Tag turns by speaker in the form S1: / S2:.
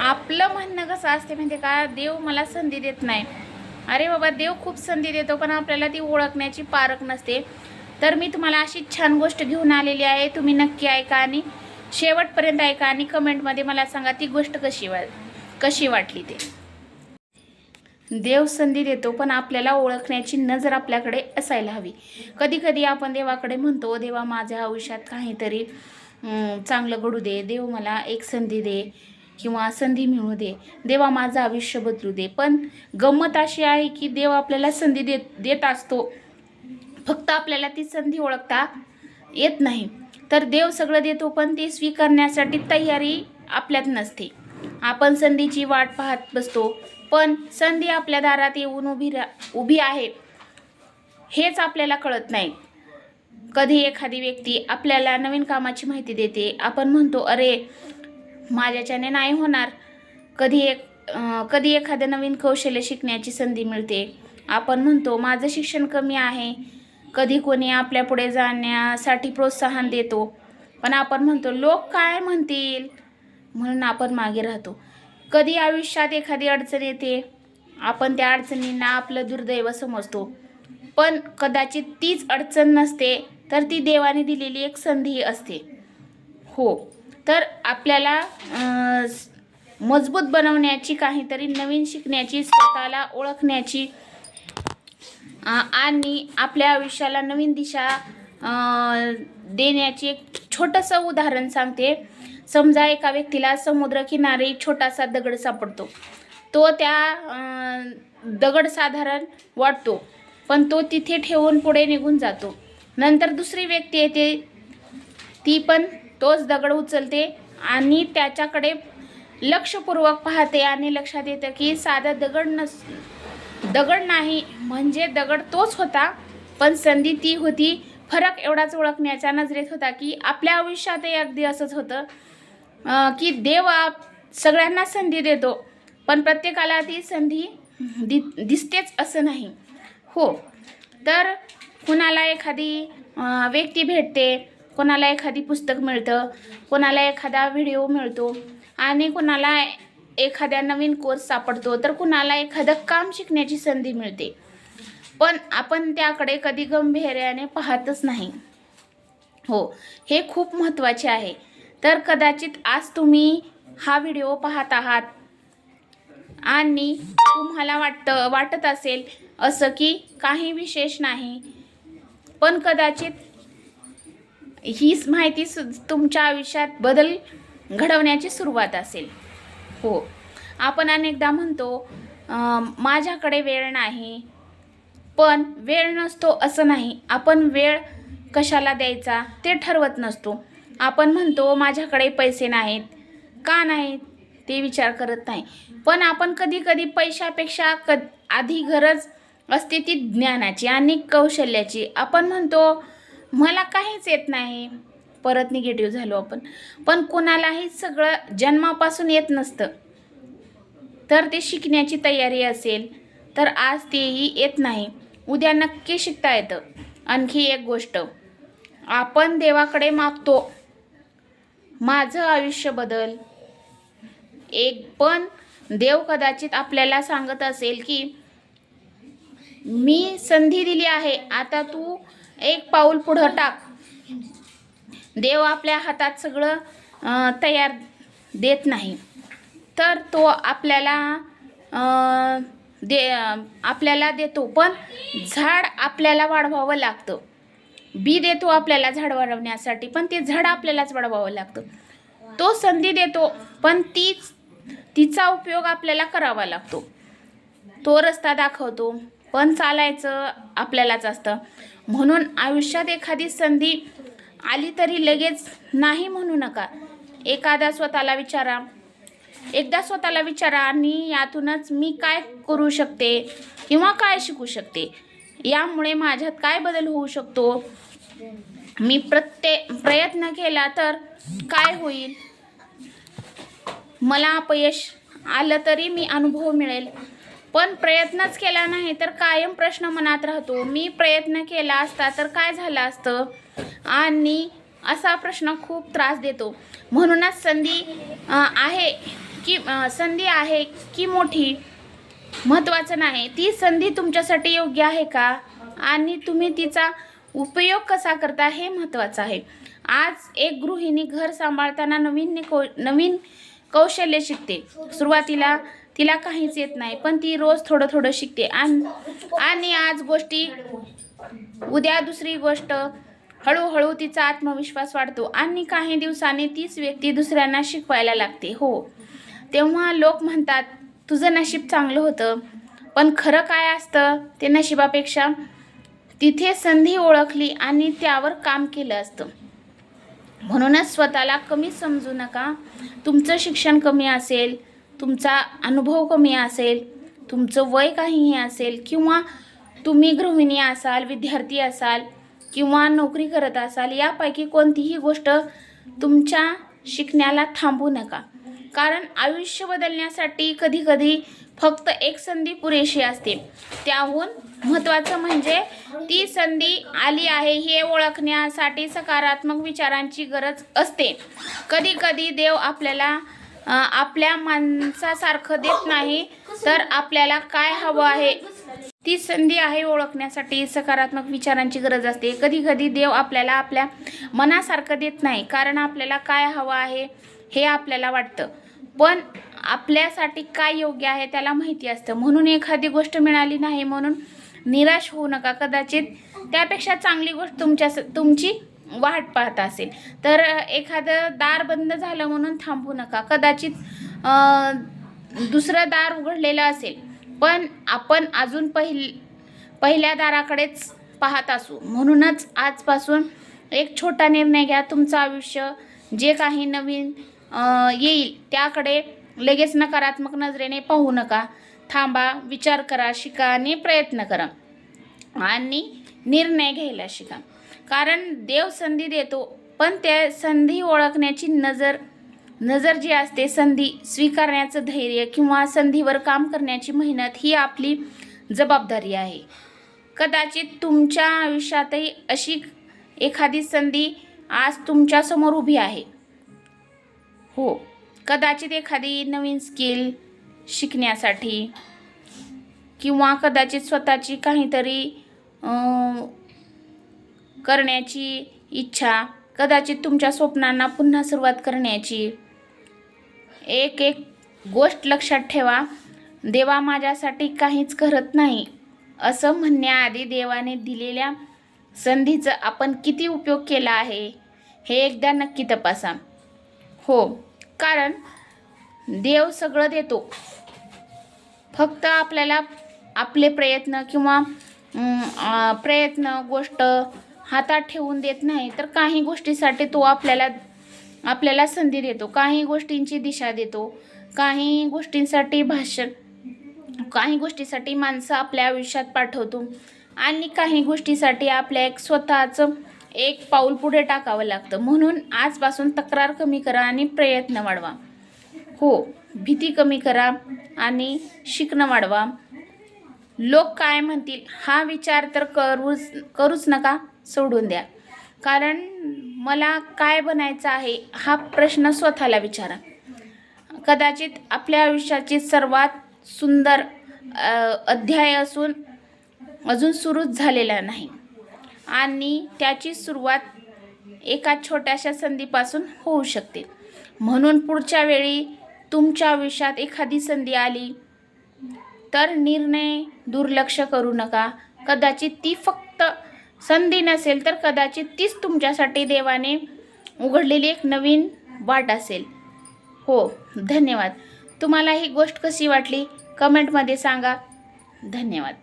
S1: आपलं म्हणणं कसं असते म्हणजे का, देव मला संधी देत नाही. अरे बाबा, देव खूप संधी देतो, पण आपल्याला ती ओळखण्याची पारख नसते. तर मी तुम्हाला अशी छान गोष्ट घेऊन आलेली आहे. तुम्ही नक्की ऐका आणि शेवटपर्यंत ऐका आणि कमेंटमध्ये मला सांगा ती गोष्ट कशी वाटली ते. देव संधी देतो, पण आपल्याला ओळखण्याची नजर आपल्याकडे असायला हवी. कधी कधी आपण देवाकडे म्हणतो, देवा माझ्या आयुष्यात काहीतरी चांगलं घडू दे, देव मला एक संधी दे किंवा संधी मिळू दे, देवा माझं आयुष्य बदलू दे. पण गंमत अशी आहे की देव आपल्याला संधी देत असतो, फक्त आपल्याला ती संधी ओळखता येत नाही. तर देव सगळं देतो, पण ते स्वीकारण्यासाठी तयारी आपल्यात नसते. आपण संधीची वाट पाहत बसतो, पण संधी आपल्या दारात येऊन उभी आहे हेच आपल्याला कळत नाही. कधी एखादी व्यक्ती आपल्याला नवीन कामाची माहिती देते, आपण म्हणतो अरे माझ्याच्याने नाही होणार. कधी एखादं नवीन कौशल्य शिकण्याची संधी मिळते, आपण म्हणतो माझं शिक्षण कमी आहे. कधी कोणी आपल्या पुढे जाण्यासाठी प्रोत्साहन देतो, पण आपण म्हणतो लोक काय म्हणतील म्हणून आपण मागे राहतो. कधी आयुष्यात एखादी अडचण येते, आपण त्या अडचणींना आपलं दुर्दैव समजतो, पण कदाचित तीच अडचण नसते, तर ती देवाने दिलेली एक संधी असते. हो, तर आपल्याला मजबूत बनवण्याची, काहीतरी नवीन शिकण्याची, स्वतःला ओळखण्याची आणि आपल्या आयुष्याला नवीन दिशा देण्याची एक छोटंसं उदाहरण सांगते. समजा एका व्यक्तीला समुद्रकिनारी छोटासा दगड सापडतो. तो त्या दगड साधारण वाटतो, पण तो तिथे ठेवून पुढे निघून जातो. नंतर दुसरी व्यक्ती येते, ती पण तोच दगड उचलते आणि त्याच्याकडे लक्षपूर्वक पाहते आणि लक्षात येतं की साधा दगड नाही, म्हणजे दगड तोच होता, पण संधी ती होती. फरक एवढाच ओळखण्याच्या नजरेत होता की आपल्या आयुष्यातही अगदी असंच होतं की देव सगळ्यांना संधी देतो, पण प्रत्येकाला ती संधी दिसतेच असं नाही. हो, तर कुणाला एखादी व्यक्ती भेटते, कोणाला एखादी पुस्तक मिळतं, कोणाला एखादा व्हिडिओ मिळतो आणि कुणाला एखाद्या नवीन कोर्स सापडतो, तर कुणाला एखादं काम शिकण्याची संधी मिळते, पण आपण त्याकडे कधी गंभीर्याने पाहतच नाही. हो, हे खूप महत्त्वाचे आहे. तर कदाचित आज तुम्ही हा व्हिडिओ पाहत आहात आणि तुम्हाला वाटत असेल असं की काही विशेष नाही, पण कदाचित ही माहिती तुमच्या आयुष्यात बदल घडवण्याची सुरुवात असेल. हो, आपण अनेकदा म्हणतो माझ्याकडे वेळ नाही, पण वेळ नसतो असं नाही. आपण वेळ कशाला द्यायचा ते ठरवत नसतो. आपण म्हणतो माझ्याकडे पैसे नाहीत, का नाहीत ते विचार करत नाही, पण आपण कधी पैशापेक्षा आधी गरज असते ती ज्ञानाची आणि कौशल्याची. आपण म्हणतो मला काहीच येत नाही, परत निगेटिव्ह झालो आपण. पण कोणालाही सगळं जन्मापासून येत नसतं, तर ते शिकण्याची तयारी असेल तर आज तेही येत नाही, उद्या नक्की शिकता येतं. आणखी एक गोष्ट आपण देवाकडे मागतो, माझं आयुष्य बदल, पण देव कदाचित आपल्याला सांगत असेल की मी संधी दिली आहे, आता तू एक पाऊल पुढं टाक. देव आपल्या हातात सगळं तयार देत नाही, तर तो आपल्याला देतो, पण झाड आपल्याला वाढवावं लागतं. बी देतो आपल्याला झाड वाढवण्यासाठी, पण ते झाड आपल्यालाच वाढवावं लागतं. तो संधी देतो, पण तिचा उपयोग आपल्याला करावा लागतो. तो रस्ता दाखवतो, पण चालायचं आपल्यालाच असतं. म्हणून आयुष्यात एखादी संधी आली तरी लगेच नाही म्हणू नका. एकदा स्वतःला विचारा आणि यातूनच मी काय करू शकते किंवा काय शिकू शकते, यामुळे माझ्यात काय बदल होऊ शकतो, मी प्रयत्न केला तर काय होईल, मला अपयश आलं तरी मी अनुभव मिळेल, पण प्रयत्नच केला नाही तर कायम प्रश्न मनात राहतो, मी प्रयत्न केला असता तर काय झालं असतं, आणि असा प्रश्न खूप त्रास देतो. म्हणूनच संधी आहे की संधी आहे की मोठी महत्त्वाचं नाही, ती संधी तुमच्यासाठी योग्य आहे का आणि तुम्ही तिचा उपयोग कसा करता हे महत्त्वाचं आहे. आज एक गृहिणी घर सांभाळताना नवीन कौशल्य शिकते. सुरुवातीला तिला काहीच येत नाही, पण ती रोज थोडं थोडं शिकते आणि आज गोष्टी उद्या दुसरी गोष्ट, हळूहळू तिचा आत्मविश्वास वाढतो आणि काही दिवसांनी तीच व्यक्ती दुसऱ्यांना शिकवायला लागते. हो, तेव्हा लोक म्हणतात तुझं नशीब चांगलं होतं. पण खरं काय असतं ते नशिबापेक्षा तिथे संधी ओळखली आणि त्यावर काम केलं असतं. म्हणूनच स्वतःला कमी समजू नका. तुमचं शिक्षण कमी असेल, तुमचा अनुभव कमी असेल, तुमचं वय काहीही असेल, किंवा तुम्ही गृहिणी असाल, विद्यार्थी असाल किंवा नोकरी करत असाल, यापैकी कोणतीही गोष्ट तुमच्या शिकण्याला थांबवू नका. कारण आयुष्य बदलण्यासाठी कधीकधी फक्त एक संधी पुरेशी असते. त्याहून महत्त्वाचं म्हणजे ती संधी आली आहे हे ओळखण्यासाठी सकारात्मक विचारांची गरज असते. कधीकधी देव आपल्याला आपल्या माणसासारखं देत नाही, तर आपल्याला काय हवं आहे ती संधी आहे ओळखण्यासाठी सकारात्मक विचारांची गरज असते. कधीकधी देव आपल्याला आपल्या मनासारखं देत नाही, कारण आपल्याला काय हवं आहे हे आपल्याला वाटतं, पण आपल्यासाठी काय योग्य आहे त्याला माहिती असतं. म्हणून एखादी गोष्ट मिळाली नाही म्हणून निराश होऊ नका. कदाचित त्यापेक्षा चांगली गोष्ट तुमची वाट पाहत असेल. तर एखादं दार बंद झालं म्हणून थांबू नका. कदाचित दुसरं दार उघडलेलं असेल, पण आपण अजून पहिल्या दाराकडेच पाहत असू. म्हणूनच आजपासून एक छोटा निर्णय घ्या. तुमचं आयुष्य जे काही नवीन येईल त्याकडे लगेच नकारात्मक नजरेने पाहू नका. थांबा, विचार करा, शिका आणि प्रयत्न करा आणि निर्णय घ्यायला शिका. कारण देव संधी देतो, पण त्या संधी ओळखण्याची नजर जी असते, संधी स्वीकारण्याचं धैर्य किंवा संधीवर काम करण्याची मेहनत ही आपली जबाबदारी आहे. कदाचित तुमच्या आयुष्यातही अशी एखादी संधी आज तुमच्यासमोर उभी आहे. हो, कदाचित एखादी नवीन स्किल शिकण्यासाठी किंवा कदाचित स्वतःची काहीतरी करण्याची इच्छा, कदाचित तुमच्या स्वप्नांना पुन्हा सुरुवात करण्याची. एक गोष्ट लक्षात ठेवा, देवा माझ्यासाठी काहीच करत नाही असं म्हणण्याआधी देवाने दिलेल्या संधीचा आपण किती उपयोग केला आहे हे एकदा नक्की तपासा. हो, कारण देव सगळं देतो, फक्त आपल्याला आपले प्रयत्न किंवा गोष्ट हातात ठेवून देत नाही. तर काही गोष्टीसाठी तो आपल्याला संधी देतो, काही गोष्टींची दिशा देतो, काही गोष्टीसाठी माणसं आपल्या आयुष्यात पाठवतो आणि काही गोष्टीसाठी आपल्या स्वतःचं एक पाऊल पुढे टाकावं लागतं. म्हणून आजपासून तक्रार कमी करा आणि प्रयत्न वाढवा. हो, भीती कमी करा आणि शिकणं वाढवा. लोक काय म्हणतील हा विचार तर करूच नका, सोडून द्या. कारण मला काय बनायचं आहे हा प्रश्न स्वतःला विचारा. कदाचित आपल्या आयुष्याची सर्वात सुंदर अध्याय अजून सुरूच झालेला नाही आणि त्याची सुरुवात एका छोट्याशा संधीपासून होऊ शकते. म्हणून पुढच्या वेळी तुमच्या आयुष्यात एखादी संधी आली तर निर्णय दुर्लक्ष करू नका. कदाचित ती फक्त संधी नसेल, तर कदाचित तीच तुमच्यासाठी देवाने उघडलेली एक नवीन वाट असेल. हो, धन्यवाद. तुम्हाला ही गोष्ट कशी वाटली कमेंटमध्ये सांगा. धन्यवाद.